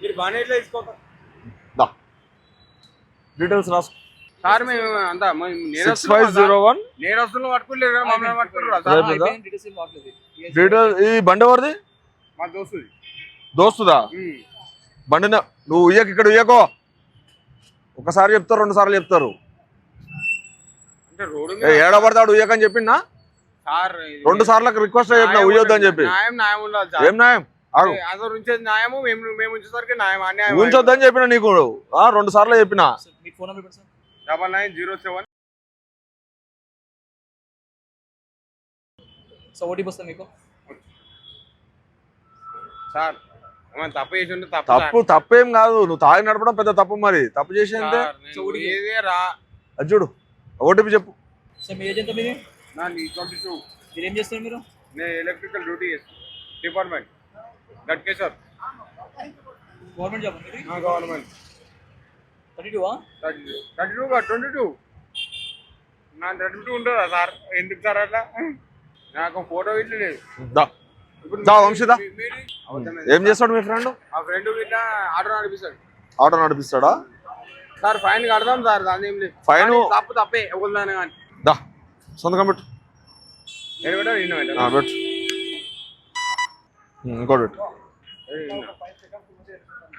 మీరు బాగానే ఇట్లా తీసుకోతారు డీటెయిల్స్ రాసుకో. సార్ మేము అంతా 6501 నేరస్తులు పట్టుకోలేరు మమ్మల్ని పట్టుకోరు సార్. డీటెయిల్స్. ఈ బండి ఎవరిది? మా దోస్తుది. దోస్తుదా? బండి నువ్వు ఉయ్యకు, ఇక్కడ ఉయ్యకో. ఒకసారి చెప్తారు, 2 సార్లు చెప్తారు. అంటే రోడ్డు ఏడబడతాడు ఉయ్యకని చెప్పిందా? సార్ 2 సార్లకు రిక్వెస్ట్ చెప్పిన ఉయ్యొద్దని చెప్పి. న్యాయం ఉండాలి సార్. ఏం న్యాయం? అందరు ఉంచేది న్యాయము, మేము ఉంచేసరికి న్యాయం. అన్యాయం ఉంచొద్దని చెప్పిన నీకు 2 సార్లు చెప్పిన. 9907 సార్. తప్పు చేసి ఉంటే తప్పేం కాదు. నువ్వు తాగి నడపడం పెద్ద తప్పు. మరి తప్పు చేసి అంతే అది చూడు. ఓటీపీ చెప్పు. Electrical duty department Ghatkesar government 22 నా 32 ఉంటుందా సార్? ఎందుకు సార్ అట్లా? నాకు ఫోటో ఇట్లా లేదు. వంశీదా ఏం చేస్తాడు మీ ఫ్రెండ్? ఆ ఫ్రెండ్ ఇట్లా ఆటో నడిపిస్తాడు. ఆటో నడిపిస్తాడా సార్? ఫైన్ కడదాం సార్. దాని ఏం లేదు. ఫైన్ తప్పే ఎవరిదానే కానీ. సంతకం పెట్టు. పెట్టు. ఇంకోటి పెట్టు.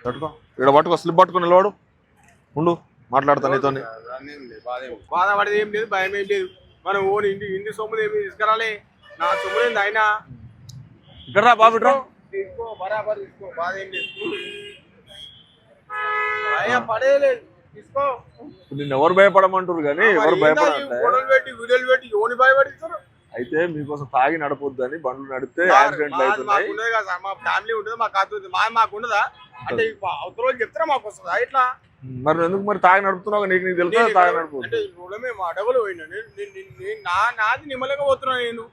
పెట్టుకో. ఇక్కడ పట్టుకో. స్లిప్ పట్టుకో. నిలవాడు ఉండు. మాట్లాడతా నీతో. బాధపడేది ఏం లేదు, భయం ఏం లేదు. మనం ఓన్ ఇంటి సొమ్ములు ఏమి తీసుకురాలి. నా సొమ్ము లేదు అయినా. ఇక్కడ రా బాబు. తీసుకో, బరాబర్ తీసుకో. బాధ ఏం లేదు. పడేయలేదు, తీసుకో. నిన్ను ఎవరు భయపడమంటారు కానీ ఎవరు భయపడాలంటే వీడియోలు పెట్టి ఎవరిని భయపడిస్తారు? అయితే మీకోసం తాగి నడపొద్దు అని బండ్లు నడిపితే యాక్సిడెంట్లు అవుతున్నాయి. మా ఫ్యామిలీ ఉంటుంది, మాకు కాదు, మాకు ఉండదా? అంటే అవతల వాళ్ళు చెప్తారా మాకు వస్తుందా ఇట్లా? మరి ఎందుకు మరి తాగి నడుపుతున్నావు? నీకు తెలుసు తాగి నడుపు. అంటే మేము అడవులు పోయినా నాది నిమ్మలేక పోతున్నా నేను.